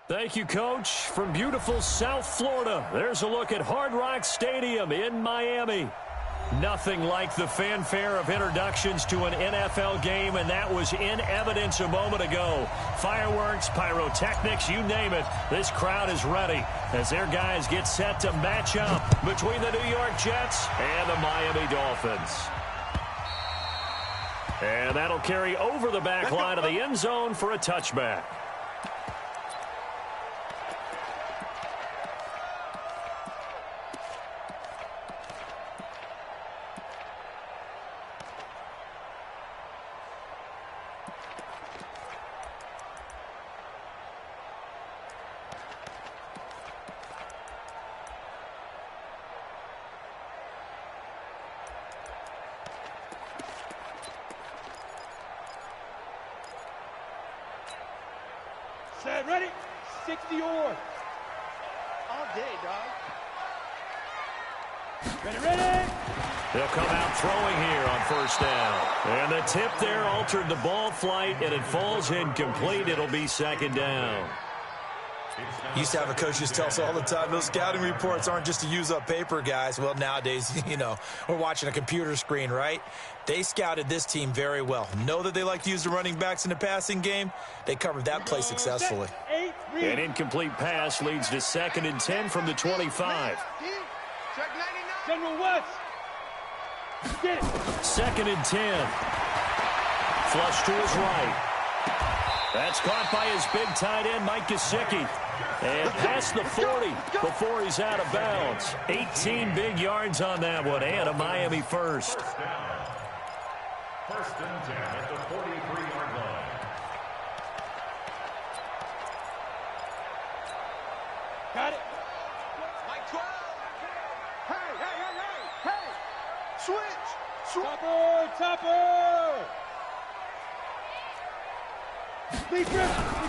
Thank you, Coach. From beautiful South Florida, there's a look at Hard Rock Stadium in Miami. Nothing like the fanfare of introductions to an NFL game, and that was in evidence a moment ago. Fireworks, pyrotechnics, you name it. This crowd is ready as their guys get set to match up between the New York Jets and the Miami Dolphins. And that'll carry over the back line of the end zone for a touchback. Set, ready? 60 yards. All day, dog. Ready. They'll come out throwing here on first down. And the tip there altered the ball flight, and it falls incomplete. It'll be second down. Used to have a coach just tell us all the time, those scouting reports aren't just to use up paper, guys. Well, nowadays, we're watching a computer screen, right? They scouted this team very well. Know that they like to use the running backs in the passing game. They covered that play successfully. An incomplete pass leads to 2nd and 10 from the 25. General West. Get it. 2nd and 10. Flush to his right. That's caught by his big tight end, Mike Gesicki. And past the 40 before he's out of bounds. 18 big yards on that one, and a Miami first. First and 10 at the 43-yard line. Got it. Mike 12. Hey. Switch. Topper. Deep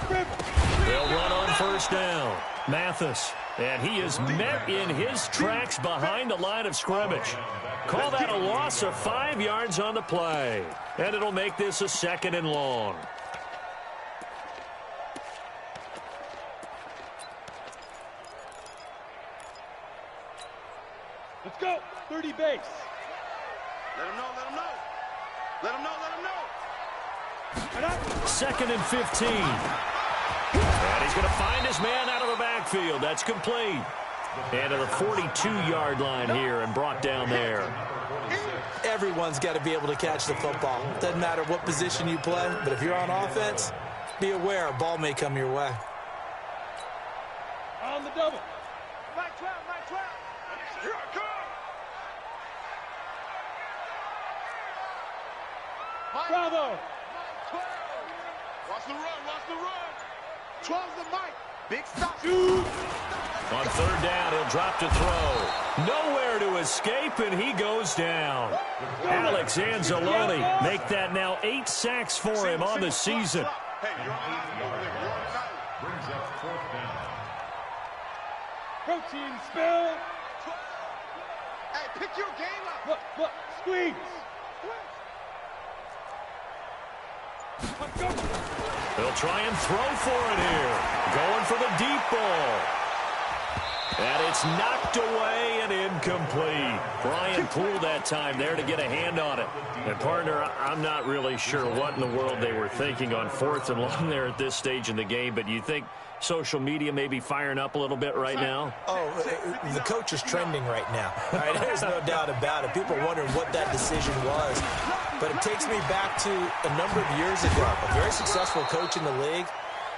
rip. They'll run on first down. Mathis. And he is met in his tracks behind the line of scrimmage. Call that a loss of 5 yards on the play. And it'll make this a 2nd and long. Let's go. 30 base. Let him know. 2nd and 15. And he's going to find his man out of the backfield. That's complete. And to the 42-yard line here and brought down there. Everyone's got to be able to catch the football. Doesn't matter what position you play, but if you're on offense, be aware a ball may come your way. On the double. Mike 12. Here I come. Bravo. 12. Watch the run. 12's the Mike. Big stop. Shoot. On third down, he'll drop to throw. Nowhere to escape, and he goes down. Alex Anzalone make that now 8 sacks for him on the season. Hey, you're on Brings up 4th down. Protein spill. Hey, pick your game up. Look. Squeeze. Let's go. They'll try and throw for it here. Going for the deep ball. And it's knocked away and incomplete. Brian Poole that time there to get a hand on it. And, partner, I'm not really sure what in the world they were thinking on 4th and long there at this stage in the game, but you think social media may be firing up a little bit right now? Oh, the coach is trending right now. Right? There's no doubt about it. People are wondering what that decision was. But it takes me back to a number of years ago. A very successful coach in the league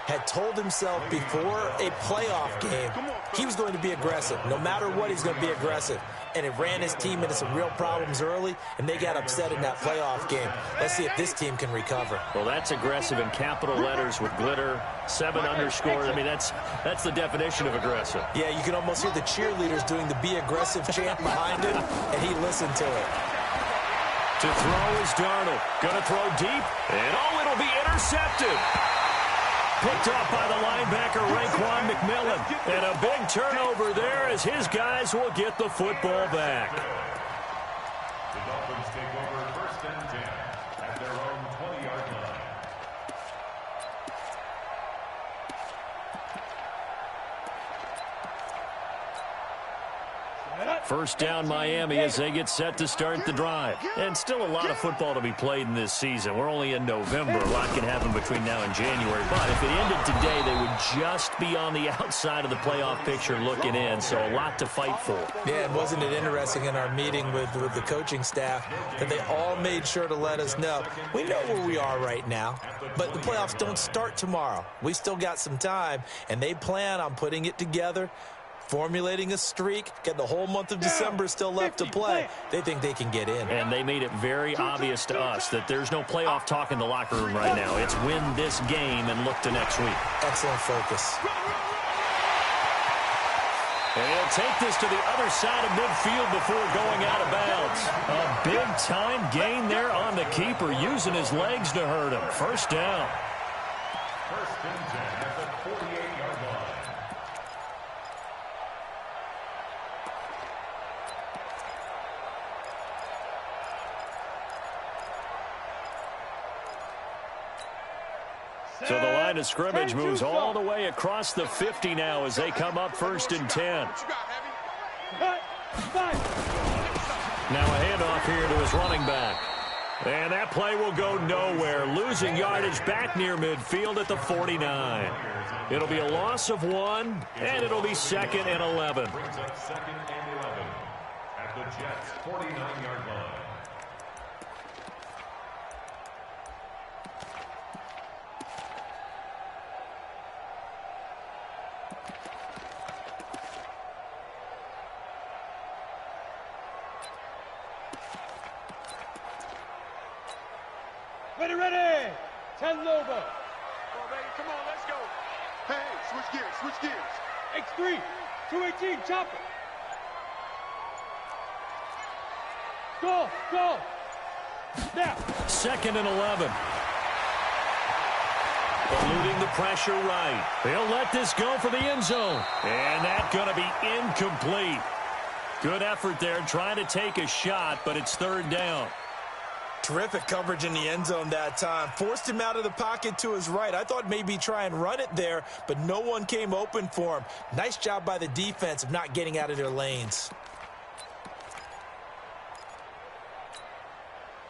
had told himself before a playoff game he was going to be aggressive. No matter what, he's going to be aggressive. And it ran his team into some real problems early, and they got upset in that playoff game. Let's see if this team can recover. Well, that's aggressive in capital letters with glitter, 7 underscore. I mean, that's the definition of aggressive. Yeah, you can almost hear the cheerleaders doing the be aggressive chant behind him, and he listened to it. To throw is Darnold. Going to throw deep, and it'll be intercepted. Picked off by the linebacker, Raekwon McMillan. And a big turnover there as his guys will get the football back. The Dolphins take over 1st and 10 at their own 20-yard line. First down Miami as they get set to start the drive. And still a lot of football to be played in this season. We're only in November. A lot can happen between now and January. But if it ended today, they would just be on the outside of the playoff picture looking in. So a lot to fight for. Yeah, and wasn't it interesting in our meeting with the coaching staff that they all made sure to let us know, we know where we are right now, but the playoffs don't start tomorrow. We still got some time, and they plan on putting it together, formulating a streak, get the whole month of December still left to play. They think they can get in. And they made it very obvious to us that there's no playoff talk in the locker room right now. It's win this game and look to next week. Excellent focus. And he'll take this to the other side of midfield before going out of bounds. A big-time gain there on the keeper, using his legs to hurt him. First down. First and 10 at the 48-yard line. So the line of scrimmage moves all the way across the 50 now as they come up first and 10. Now a handoff here to his running back. And that play will go nowhere, losing yardage back near midfield at the 49. It'll be a loss of 1, and it'll be 2nd and 11. Brings up 2nd and 11 at the Jets' 49-yard line. Ready. 10 Lobo. Come on, baby. Come on, let's go. Hey, switch gears. X3. 218, chopper. Go. Now. 2nd and 11. Eluding the pressure right. They'll let this go for the end zone. And that's going to be incomplete. Good effort there, trying to take a shot, but it's 3rd down. Terrific coverage in the end zone that time. Forced him out of the pocket to his right. I thought maybe try and run it there, but no one came open for him. Nice job by the defense of not getting out of their lanes.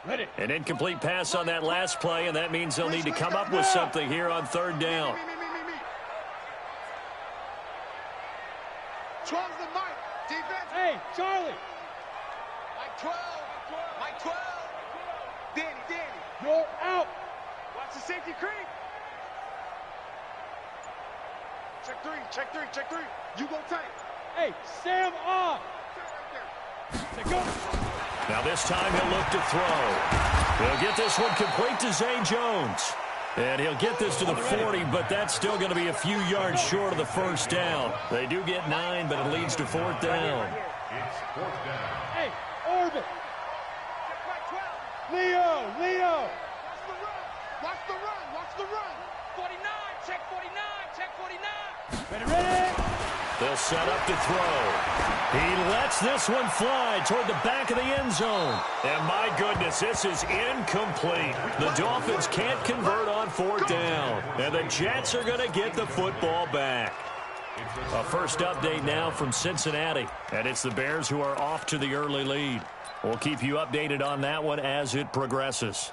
Ready. An incomplete pass on that last play, and that means they'll need to come up with something here on 3rd down. Me. 12's the mic. Defense. Hey, Charlie. Mike 12. Mike 12. Danny. You're out. Watch the safety creep. Check three. You go tight. Hey, Sam off. Right Go. Now this time he'll look to throw. He'll get this one complete to Zay Jones. And he'll get this to the 40, but that's still going to be a few yards short of the first down. They do get 9, but it leads to 4th down. It's 4th down. Hey, Orbit. Check Leo. Watch the run. 49. Check 49. Ready. They'll set up to throw. He lets this one fly toward the back of the end zone. And my goodness, this is incomplete. The Dolphins can't convert on 4th down. And the Jets are going to get the football back. A first update now from Cincinnati. And it's the Bears who are off to the early lead. We'll keep you updated on that one as it progresses.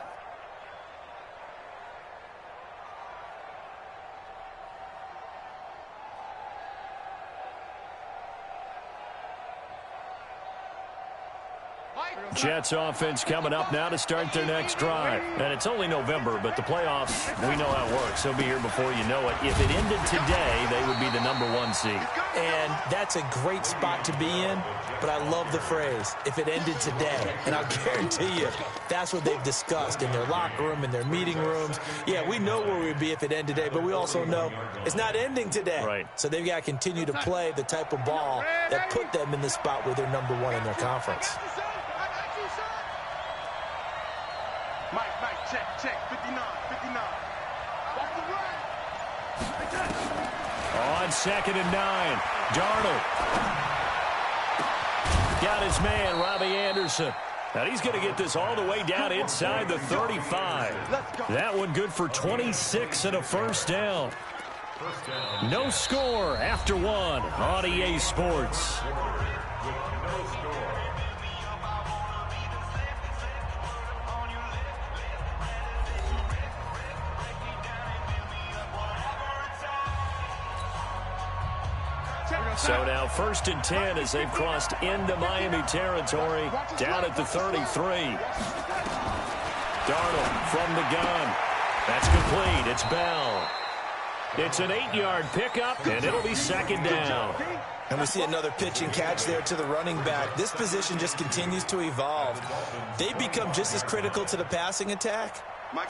Jets offense coming up now to start their next drive. And it's only November, but the playoffs, we know how it works. They'll be here before you know it. If it ended today, they would be the #1 seed. And that's a great spot to be in, but I love the phrase, if it ended today. And I'll guarantee you, that's what they've discussed in their locker room, in their meeting rooms. Yeah, we know where we'd be if it ended today, but we also know it's not ending today. Right. So they've got to continue to play the type of ball that put them in the spot where they're #1 in their conference. Mike, check. 59. Watch the run. On 2nd and 9, Darnold. Got his man, Robbie Anderson. Now he's going to get this all the way down inside the 35. That one good for 26 and a first down. No score after 1 on EA Sports. With no So now 1st and 10 as they've crossed into Miami territory down at the 33. Darnold from the gun. That's complete. It's Bell. It's an 8-yard pickup, and it'll be 2nd down. And we see another pitch and catch there to the running back. This position just continues to evolve. They become just as critical to the passing attack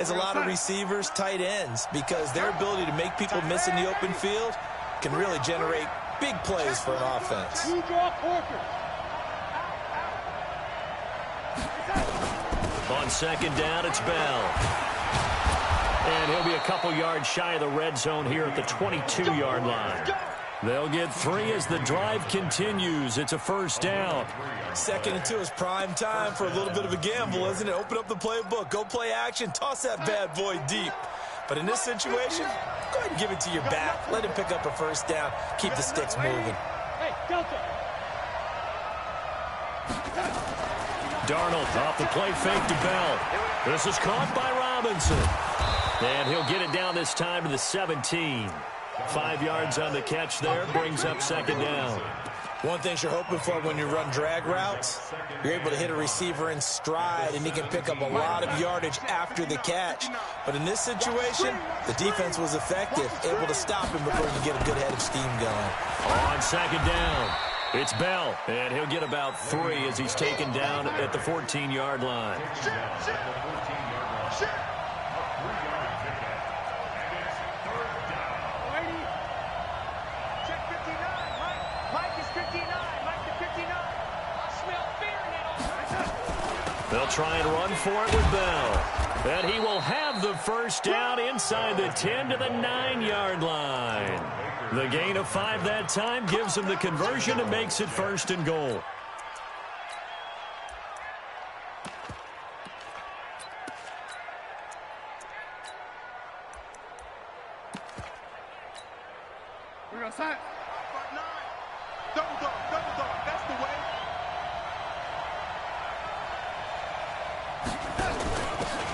as a lot of receivers, tight ends, because their ability to make people miss in the open field can really generate big plays for an offense. On 2nd down, it's Bell. And he'll be a couple yards shy of the red zone here at the 22-yard line. They'll get 3 as the drive continues. It's a 1st down. 2nd and 2 is prime time for a little bit of a gamble, isn't it? Open up the playbook, go play action, toss that bad boy deep. But in this situation, go ahead and give it to your back. Let him pick up a 1st down. Keep the sticks moving. Hey, Delta. Darnold off the play fake to Bell. This is caught by Robinson. And he'll get it down this time to the 17. 5 yards on the catch there, brings up 2nd down. One thing you're hoping for when you run drag routes, you're able to hit a receiver in stride, and he can pick up a lot of yardage after the catch. But in this situation, the defense was effective, able to stop him before you get a good head of steam going. On 2nd down, it's Bell, and he'll get about 3 as he's taken down at the 14-yard line. They'll try and run for it with Bell. And he will have the 1st down inside the 10 to the 9-yard line. The gain of 5 that time gives him the conversion and makes it 1st and goal. We're going to sign. Double dog. That's the way.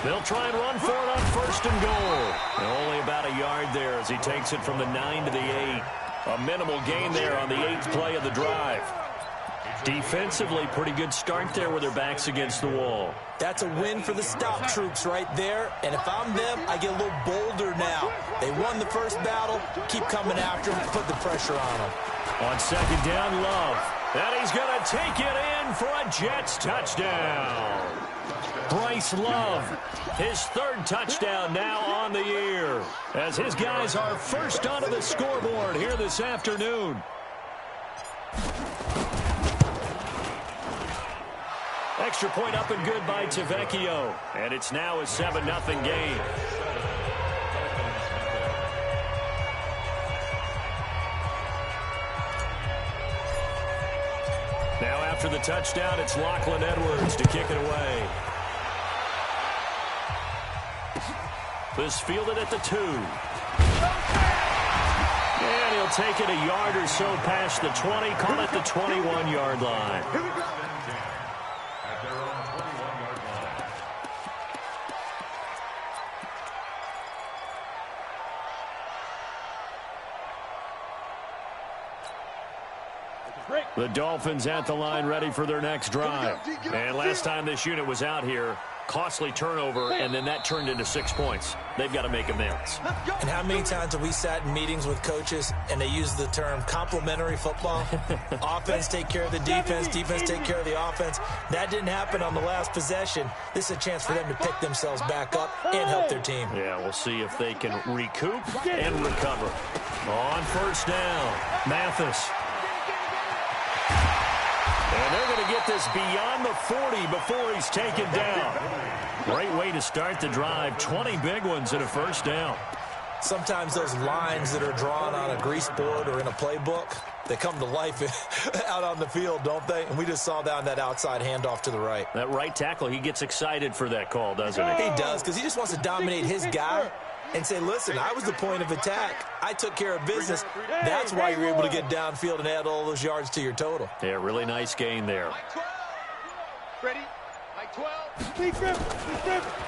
They'll try and run for it on 1st and goal. And only about a yard there as he takes it from the 9 to the 8. A minimal gain there on the 8th play of the drive. Defensively, pretty good start there with their backs against the wall. That's a win for the stop troops right there. And if I'm them, I get a little bolder now. They won the first battle. Keep coming after them. Put the pressure on them. On 2nd down, Love. And he's going to take it in for a Jets touchdown. Bryce Love, his 3rd touchdown now on the year, as his guys are first onto the scoreboard here this afternoon. Extra point up and good by Tavecchio, and it's now a 7-0 game. Now after the touchdown, it's Lachlan Edwards to kick it away. This fielded at the 2. And he'll take it a yard or so past the 20, call it the 21-yard line. The Dolphins at the line ready for their next drive. And last time this unit was out here, costly turnover, and then that turned into 6 points. They've got to make amends. And how many times have we sat in meetings with coaches and they use the term complementary football? Offense take care of the defense, defense take care of the offense. That didn't happen on the last possession. This is a chance for them to pick themselves back up and help their team. Yeah, we'll see if they can recoup and recover. On 1st down, Mathis. And they're going to get this beyond the 40 before he's taken down. Great way to start the drive. 20 big ones and a 1st down. Sometimes those lines that are drawn on a grease board or in a playbook, they come to life out on the field, don't they? And we just saw down that outside handoff to the right. That right tackle, he gets excited for that call, doesn't he? He does, because he just wants to dominate his guy and say, listen, I was the point of attack. I took care of business. That's why you're able to get downfield and add all those yards to your total. Yeah, really nice gain there. Ready? Like 12.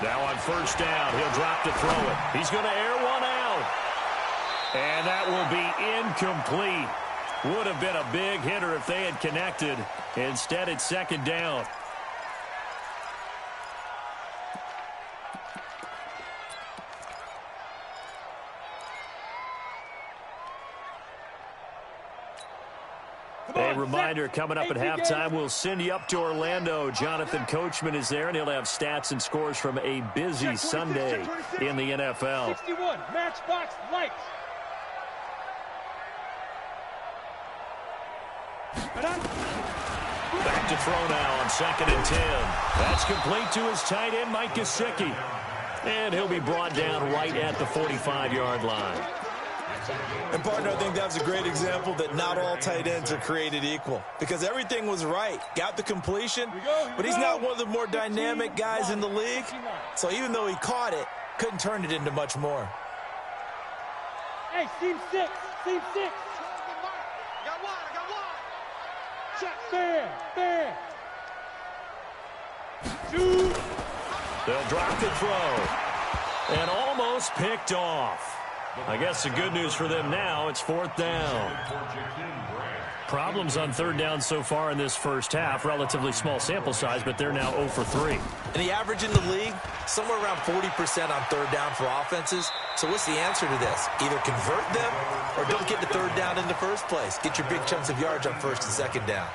Now on 1st down, he'll drop to throw it. He's going to air one out. And that will be incomplete. Would have been a big hitter if they had connected. Instead, it's second down. A reminder, coming up at halftime, we'll send you up to Orlando. Jonathan Coachman is there, and he'll have stats and scores from a busy Sunday in the NFL. 61, Matchbox Lights. Back to throw now on 2nd and 10. That's complete to his tight end, Mike Gesicki. And he'll be brought down right at the 45-yard line. And, partner, I think that was a great example that not all tight ends are created equal, because everything was right. Got the completion, but he's not one of the more dynamic guys in the league. So even though he caught it, couldn't turn it into much more. Hey, seam 6. Seam 6. I got one. Check. Fair. 2. They'll drop the throw. And almost picked off. I guess the good news for them now, it's 4th down. Problems on 3rd down so far in this first half. Relatively small sample size, but they're now 0 for 3. And the average in the league, somewhere around 40% on 3rd down for offenses. So what's the answer to this? Either convert them or don't get to 3rd down in the first place. Get your big chunks of yards on 1st and 2nd down.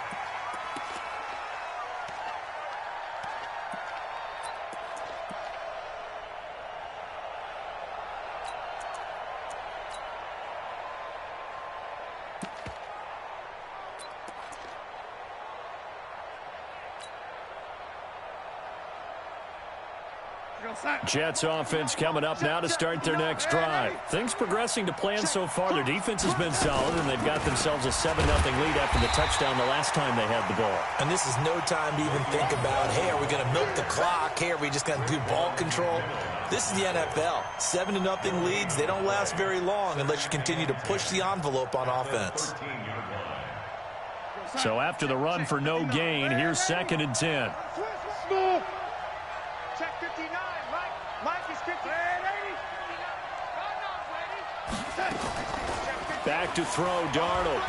Jets offense coming up now to start their next drive. Things progressing to plan so far. Their defense has been solid, and they've got themselves a 7-0 lead after the touchdown the last time they had the ball. And this is no time to even think about, hey, are we going to milk the clock? Hey, are we just going to do ball control? This is the NFL. 7-0 leads, they don't last very long unless you continue to push the envelope on offense. So after the run for no gain, here's 2nd and 10. Check 59. Mike is 50. Back to throw, Darnold.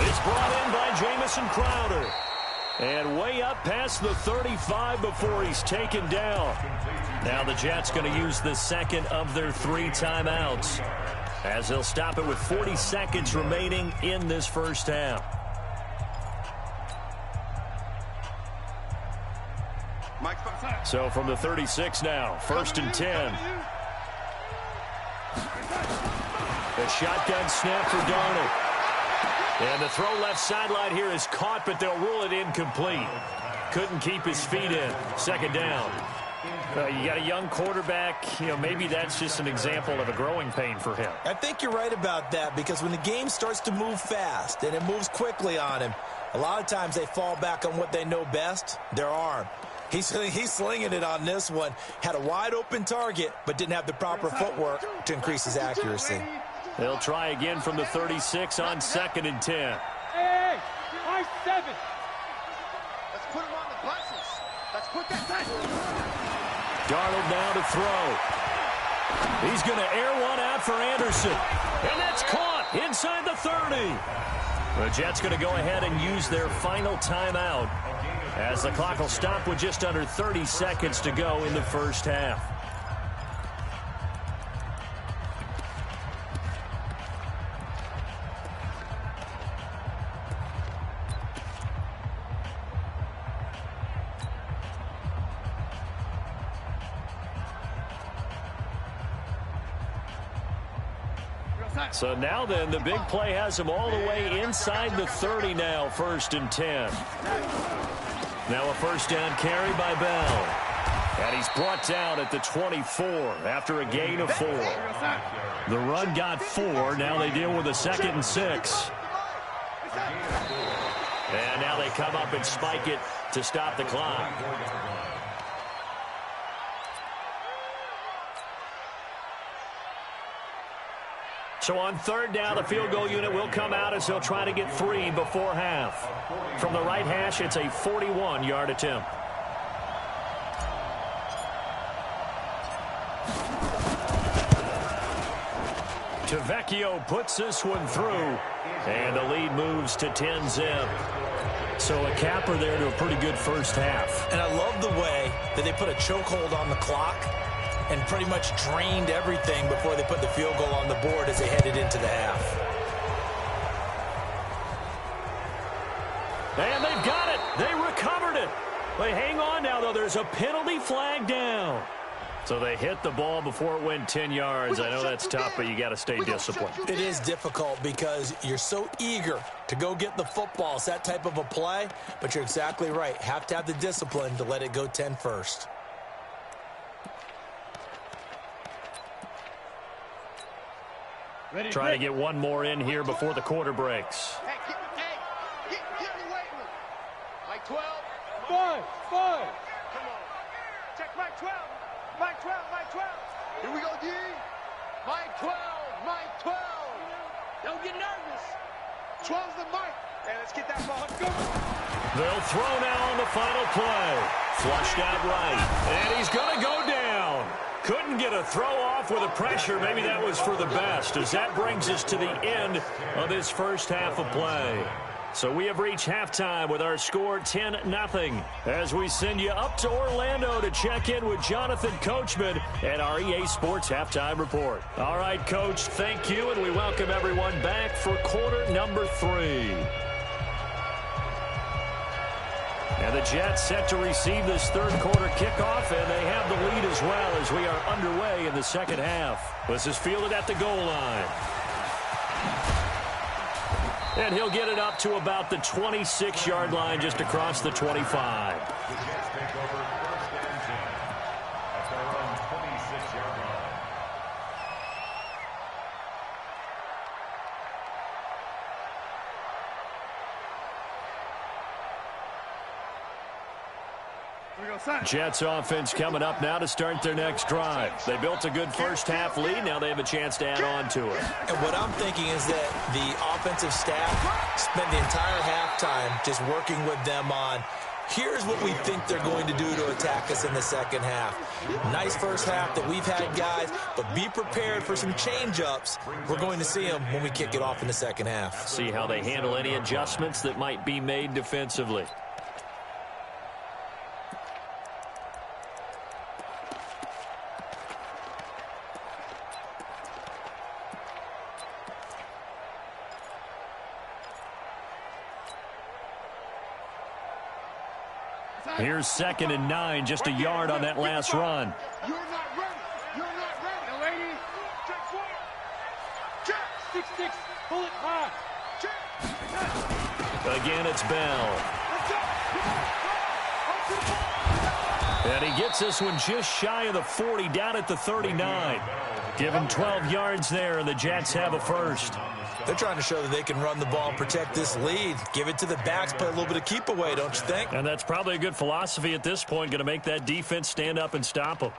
It's brought in by Jamison Crowder. And way up past the 35 before he's taken down. Now the Jets going to use the 2nd of their 3 timeouts, as they'll stop it with 40 seconds remaining in this first half. So from the 36 now, 1st and 10. The shotgun snap for Darnold. And the throw left sideline here is caught, but they'll rule it incomplete. Couldn't keep his feet in. 2nd down. You got a young quarterback. Maybe that's just an example of a growing pain for him. I think you're right about that, because when the game starts to move fast and it moves quickly on him, a lot of times they fall back on what they know best, their arm. He's slinging it on this one. Had a wide-open target, but didn't have the proper footwork to increase his accuracy. They'll try again from the 36 on 2nd and 10. Hey, high 7. Let's put him on the buses. Let's put that time. Darnold now to throw. He's going to air one out for Anderson. And that's caught inside the 30. The Jets going to go ahead and use their final timeout, as the clock will stop with just under 30 seconds to go in the first half. So now then, the big play has him all the way inside the 30 now, 1st and 10. Now a 1st down carry by Bell. And he's brought down at the 24 after a gain of 4. The run got 4. Now they deal with a 2nd and 6. And now they come up and spike it to stop the clock. So on 3rd down, the field goal unit will come out as they'll try to get 3 before half. From the right hash, it's a 41-yard attempt. Tavecchio puts this one through, and the lead moves to 10-zip. So a capper there to a pretty good first half. And I love the way that they put a chokehold on the clock and pretty much drained everything before they put the field goal on the board as they headed into the half. And they've got it. They recovered it. They hang on now, though. There's a penalty flag down. So they hit the ball before it went 10 yards. I know that's tough, but you got to stay disciplined. It is difficult because you're so eager to go get the football. It's that type of a play, but you're exactly right. Have to have the discipline to let it go 10 first. Trying to get one more in here before the quarter breaks. Hey, get away with it. Mike 12. Five. Come on. Check Mike 12. Mike 12. Here we go, D. Mike 12. Don't get nervous. 12's the Mike. Hey, let's get that ball. Go. They'll throw now on the final play. Flushed out right. And he's going to go down. Couldn't get a throw off with the pressure. Maybe that was for the best, as that brings us to the end of this first half of play. So we have reached halftime with our score 10-0 as we send you up to Orlando to check in with Jonathan Coachman at our EA Sports Halftime Report. All right, Coach, thank you, and we welcome everyone back for quarter number 3. And the Jets set to receive this third quarter kickoff, and they have the lead as well as we are underway in the second half. This is fielded at the goal line. And he'll get it up to about the 26-yard line, just across the 25. The Jets take over first and 10 at their own 26-yard line. Jets offense coming up now to start their next drive. They built a good first half lead. Now they have a chance to add on to it. And what I'm thinking is that the offensive staff spent the entire halftime just working with them on, here's what we think they're going to do to attack us in the second half. Nice first half that we've had, guys, but be prepared for some change-ups. We're going to see them when we kick it off in the second half. See how they handle any adjustments that might be made defensively. Here's 2nd and 9, just a yard on that last run. You're not ready. No, lady. Check 4. Check. 6-6. Pull it high. Check. Again, it's Bell. And he gets this one just shy of the 40, down at the 39. Give him 12 yards there, and the Jets have a first. They're trying to show that they can run the ball and protect this lead. Give it to the backs, play a little bit of keep away, don't you think? And that's probably a good philosophy at this point, going to make that defense stand up and stop them.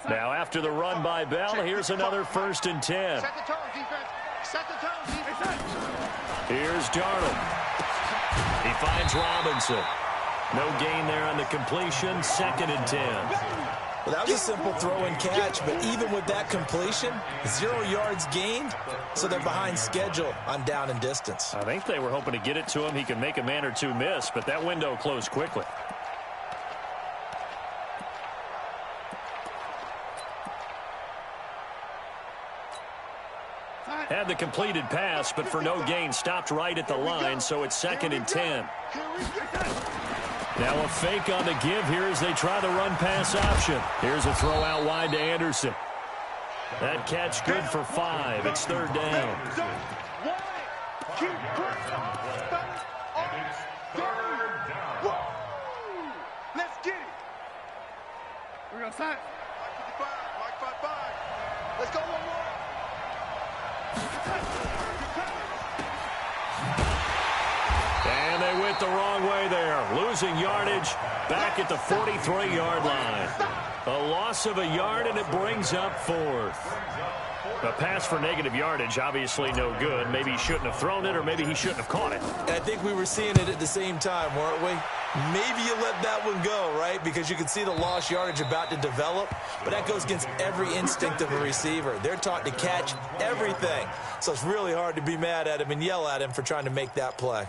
Now after the run by Bell, here's another 1st and 10. Set the tone, defense. Set the tone, defense. Here's Darnold. He finds Robinson. No gain there on the completion. 2nd and 10. Well, that was a simple throw and catch, but even with that completion, 0 yards gained, so they're behind schedule on down and distance. I think they were hoping to get it to him. He could make a man or two miss, but that window closed quickly. Had the completed pass, but for no gain, stopped right at the line, so it's 2nd and 10. Now a fake on the give here as they try the run-pass option. Here's a throw out wide to Anderson. That catch good for 5. It's 3rd down. Let's get it. We're going to sign. Mike 55. Let's go one more. And they went the wrong way there. Losing yardage back at the 43-yard line. A loss of a yard, and it brings up 4th. A pass for negative yardage, obviously no good. Maybe he shouldn't have thrown it, or maybe he shouldn't have caught it. And I think we were seeing it at the same time, weren't we? Maybe you let that one go, right? Because you can see the lost yardage about to develop. But that goes against every instinct of a receiver. They're taught to catch everything. So it's really hard to be mad at him and yell at him for trying to make that play.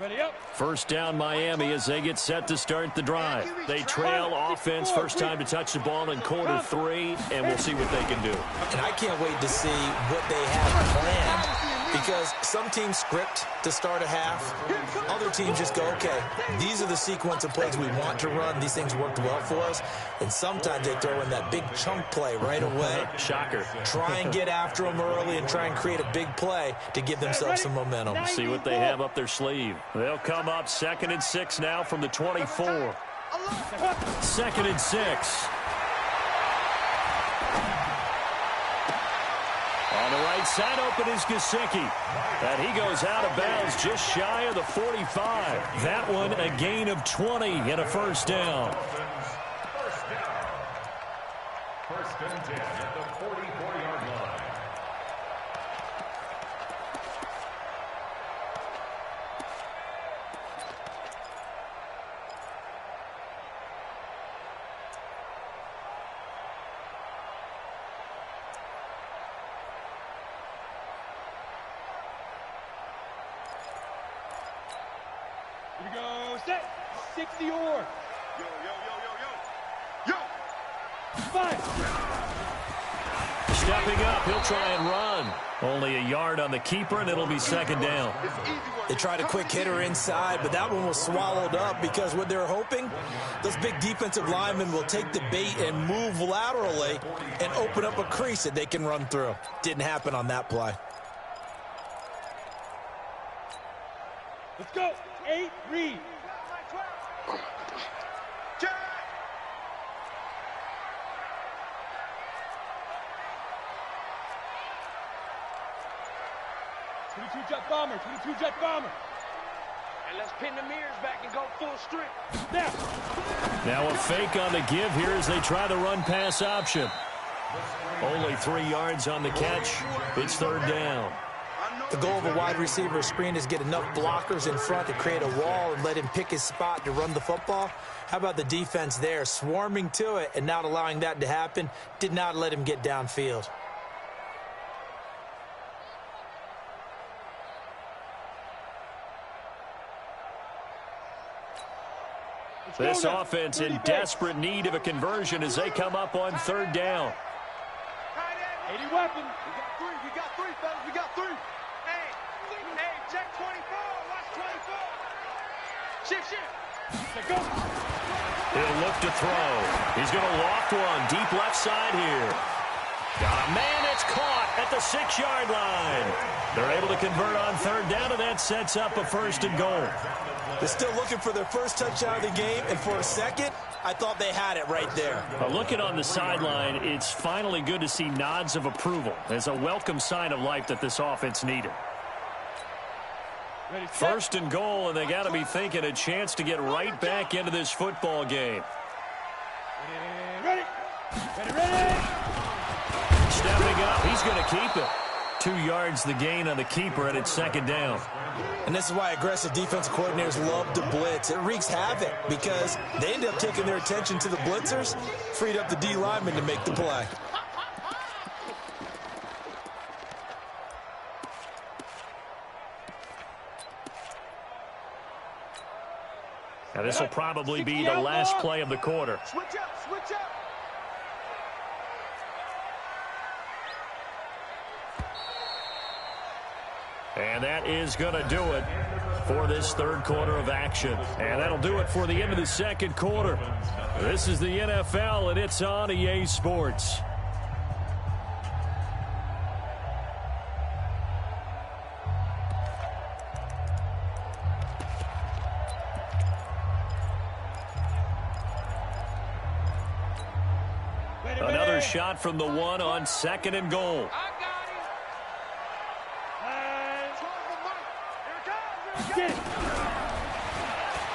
Ready up. First down, Miami, as they get set to start the drive. They trail offense, first time to touch the ball in quarter 3, and we'll see what they can do. And I can't wait to see what they have planned, because some teams script to start a half. Other teams just go, okay, these are the sequence of plays we want to run. These things worked well for us. And sometimes they throw in that big chunk play right away. Shocker. Try and get after them early and try and create a big play to give themselves some momentum. See what they have up their sleeve. They'll come up 2nd and 6 now from the 24. 2nd and 6. On the right side, open is Gesicki. And he goes out of bounds just shy of the 45. That one a gain of 20 and a first down. First and 10 at the 44-yard line. Here we go. Set. 60 or. Yo, yo, yo, yo, yo. Yo. 5. Stepping up, he'll try and run. Only a yard on the keeper, and it'll be 2nd down. They tried a quick hitter inside, but that one was swallowed up because what they're hoping, those big defensive linemen will take the bait and move laterally and open up a crease that they can run through. Didn't happen on that play. Let's go. 8. Read. Jet bomber, 22 jet bomber. And let's pin the mirrors back and go full strength. There. Now a fake on the give here as they try the run-pass option. Only 3 yards on the catch. It's 3rd down. The goal of a wide receiver screen is get enough blockers in front to create a wall and let him pick his spot to run the football. How about the defense there, swarming to it and not allowing that to happen? Did not let him get downfield. This offense in desperate need of a conversion as they come up on 3rd down. 80 weapons. We got 3, fellas. We got 3. Hey, check 24. Watch 24. Shift. Let's go. He'll look to throw. He's going to loft one deep left side here. Got a man, it's caught at the 6-yard line. They're able to convert on 3rd down, and that sets up a 1st and goal. They're still looking for their first touchdown of the game, and for a second, I thought they had it right there. Looking on the sideline, it's finally good to see nods of approval. It's a welcome sign of life that this offense needed. Ready, set. 1st and goal, and they got to be thinking a chance to get right back into this football game. Ready. Stepping up, he's going to keep it. 2 yards the gain on the keeper, and it's 2nd down. And this is why aggressive defensive coordinators love to blitz. It wreaks havoc because they end up taking their attention to the blitzers, freed up the D lineman to make the play. Now this will probably be the last play of the quarter. Switch up. And that is going to do it for this 3rd quarter of action. And that'll do it for the end of the 2nd quarter. This is the NFL, and it's on EA Sports. Another shot from the 1 on 2nd and goal.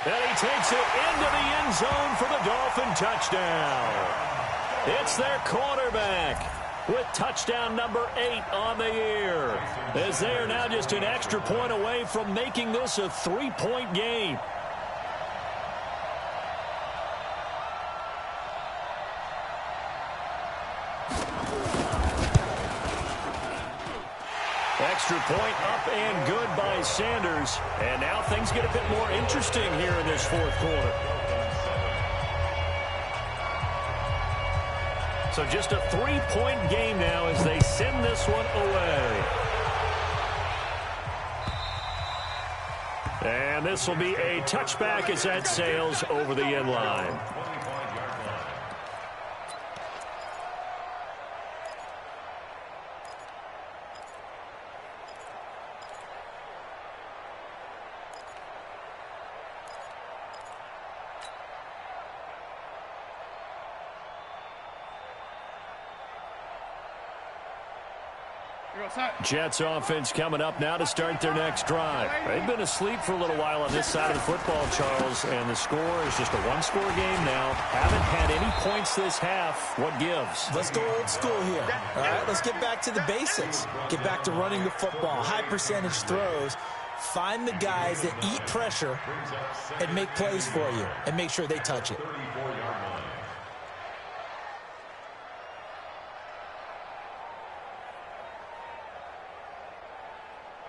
And he takes it into the end zone for the Dolphin touchdown. It's their quarterback with touchdown number 8 on the year, as they are now just an extra point away from making this a 3-point game. Extra point up and good by Sanders. And now things get a bit more interesting here in this fourth quarter. So just a 3-point game now as they send this one away. And this will be a touchback as that sails over the end line. Jets offense coming up now to start their next drive. They've been asleep for a little while on this side of the football, Charles, and the score is just a one-score game now. Haven't had any points this half. What gives? Let's go old school here. All right, let's get back to the basics. Get back to running the football, high percentage throws. Find the guys that eat pressure and make plays for you and make sure they touch it.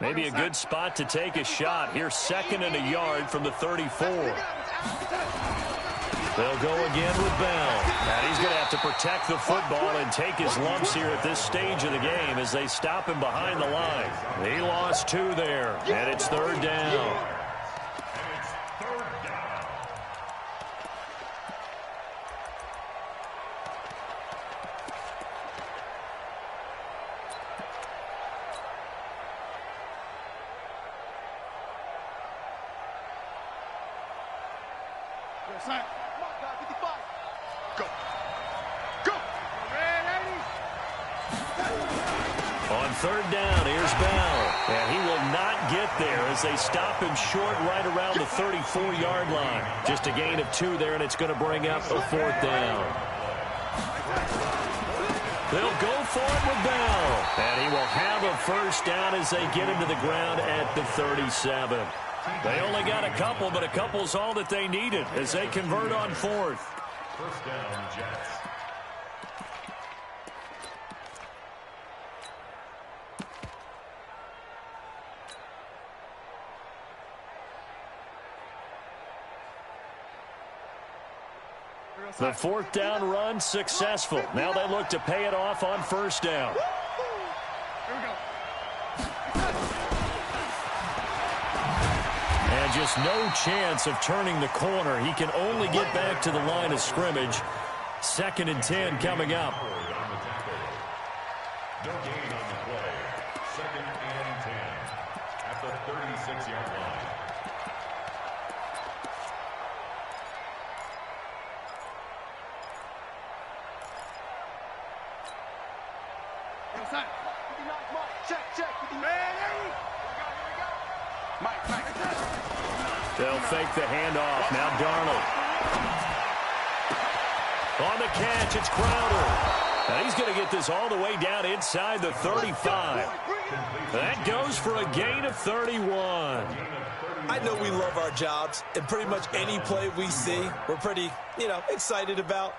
Maybe a good spot to take a shot. Here's 2nd and a yard from the 34. They'll go again with Bell. And he's going to have to protect the football and take his lumps here at this stage of the game as they stop him behind the line. He lost 2 there, and it's 3rd down. On 3rd down, here's Bell. And he will not get there as they stop him short right around the 34-yard line. Just a gain of 2 there, and it's going to bring up a 4th down. They'll go for it with Bell. And he will have a 1st down as they get him to the ground at the 37. They only got a couple, but a couple's all that they needed as they convert on 4th. 1st down, Jets. The 4th down run successful. Now they look to pay it off on 1st down. And just no chance of turning the corner. He can only get back to the line of scrimmage. 2nd and 10 coming up. No gain on the play. 2nd and 10 at the 36-yard line. They'll fake the handoff. Now Darnold. On the catch, it's Crowder. And he's going to get this all the way down inside the 35. That goes for a gain of 31. I know we love our jobs, and pretty much any play we see, we're pretty, excited about.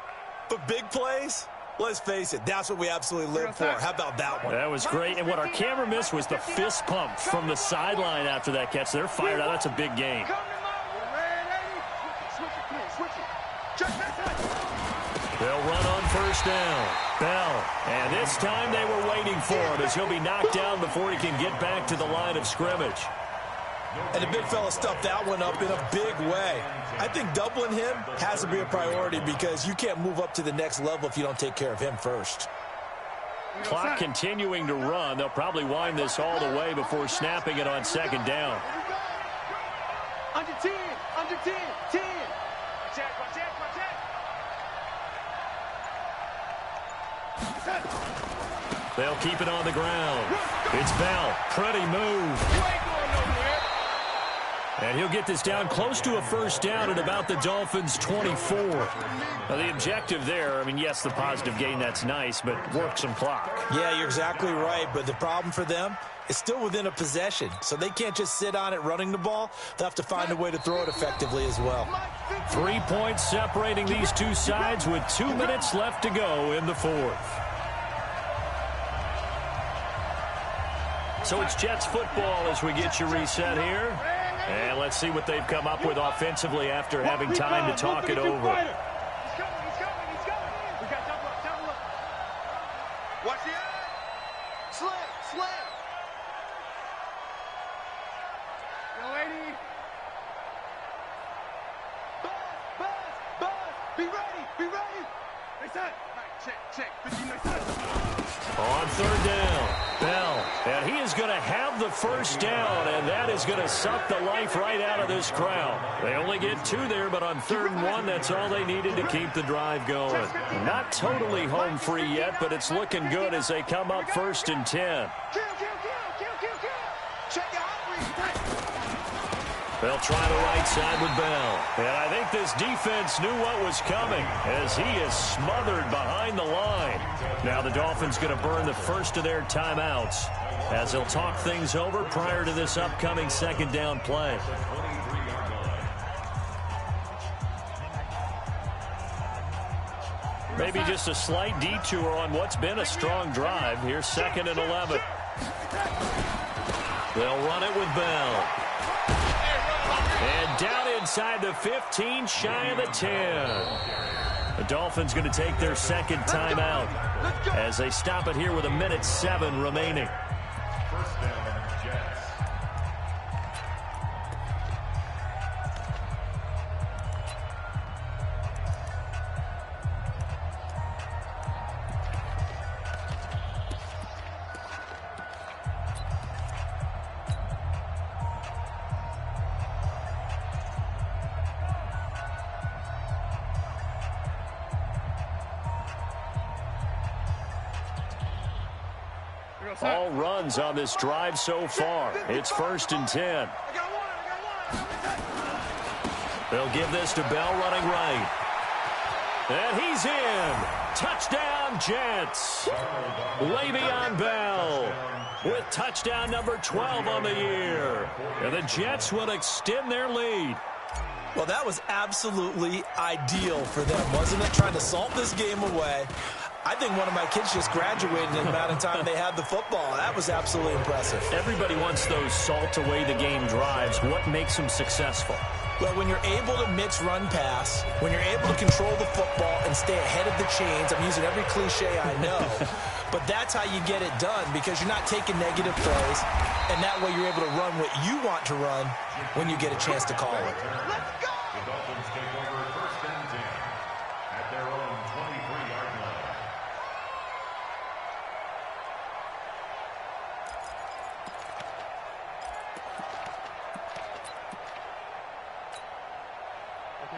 But big plays, let's face it, that's what we absolutely live for. How about that one? That was great. And what our camera missed was the fist pump from the sideline after that catch. They're fired out. That's a big gain. They'll run on 1st down. Bell. And this time they were waiting for him as he'll be knocked down before he can get back to the line of scrimmage. And the big fella stuffed that one up in a big way. I think doubling him has to be a priority because you can't move up to the next level if you don't take care of him first. Clock continuing to run. They'll probably wind this all the way before snapping it on 2nd down. Under 10, under 10, 10. They'll keep it on the ground. It's Bell. Pretty move. And he'll get this down close to a first down at about the Dolphins' 24. Now, the objective there, I mean, yes, the positive gain, that's nice, but work some clock. Yeah, you're exactly right, but the problem for them is still within a possession, so they can't just sit on it running the ball. They'll have to find a way to throw it effectively as well. 3 points separating these two sides with 2 minutes left to go in the fourth. So it's Jets football as we get you reset here. And let's see what they've come up with offensively after having time to talk it over. He's coming. We got double up. Watch the eye. Slam. Young lady. Buzz. Be ready. They said. Check. On third down, Bell. And he is going to have the first down, and that is going to suck the life right out of this crowd. They only get 2 there, but on 3rd and 1, that's all they needed to keep the drive going. Not totally home free yet, but it's looking good as they come up 1st and 10. Kill. Check your hot. They'll try the right side with Bell. And I think this defense knew what was coming as he is smothered behind the line. Now the Dolphins going to burn the first of their timeouts as they'll talk things over prior to this upcoming 2nd down play. Maybe just a slight detour on what's been a strong drive. Here's 2nd and 11. They'll run it with Bell. And down inside the 15, shy of the 10. The Dolphins going to take their 2nd timeout as they stop it here with 1:07 remaining. First down, Jets. All runs on this drive so far. It's 1st and 10. They'll give this to Bell running right. And he's in. Touchdown, Jets. Le'Veon Bell with touchdown number 12 on the year. And the Jets will extend their lead. Well, that was absolutely ideal for them, wasn't it? Trying to salt this game away. I think one of my kids just graduated in the amount of time they had the football. That was absolutely impressive. Everybody wants those salt-away-the-game drives. What makes them successful? Well, when you're able to mix run-pass, when you're able to control the football and stay ahead of the chains, I'm using every cliche I know, but that's how you get it done because you're not taking negative plays, and that way you're able to run what you want to run when you get a chance to call it. Let's go! The Dolphins take over 1st and 10 at their own 23-yard line.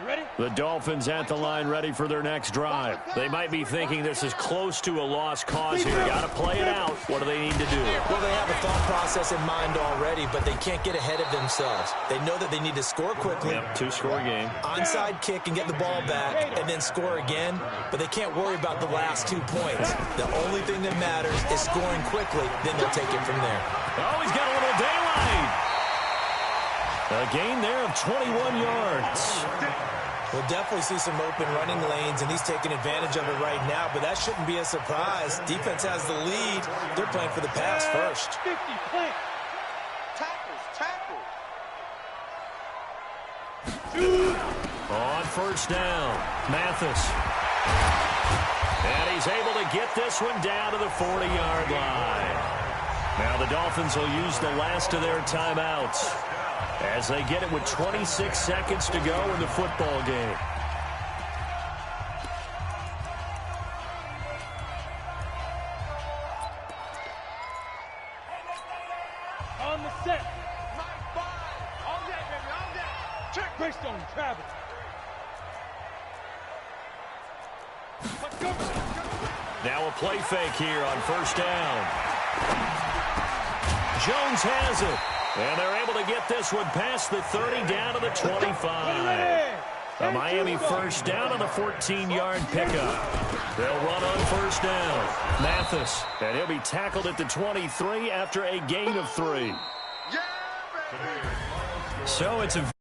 Ready? The Dolphins at the line ready for their next drive. They might be thinking this is close to a lost cause here. Got to play it out. What do they need to do? Well, they have a thought process in mind already, but they can't get ahead of themselves. They know that they need to score quickly. Yep, 2-score game. Onside kick and get the ball back and then score again, but they can't worry about the last 2 points. The only thing that matters is scoring quickly, then they'll take it from there. Oh, he's got a little daylight. A gain there of 21 yards. We'll definitely see some open running lanes, and he's taking advantage of it right now, but that shouldn't be a surprise. Defense has the lead. They're playing for the pass first. 50, plant. Tackle. On 1st down, Mathis. And he's able to get this one down to the 40-yard line. Now the Dolphins will use the last of their timeouts as they get it with 26 seconds to go in the football game. On the set. All day, baby, all day. Check. Greystone, Travis. Let's go. Now a play fake here on 1st down. Jones has it. And they're able to get this one past the 30 down to the 25. A Miami first down on the 14-yard pickup. They'll run on first down. Mathis, and he'll be tackled at the 23 after a gain of 3. So it's a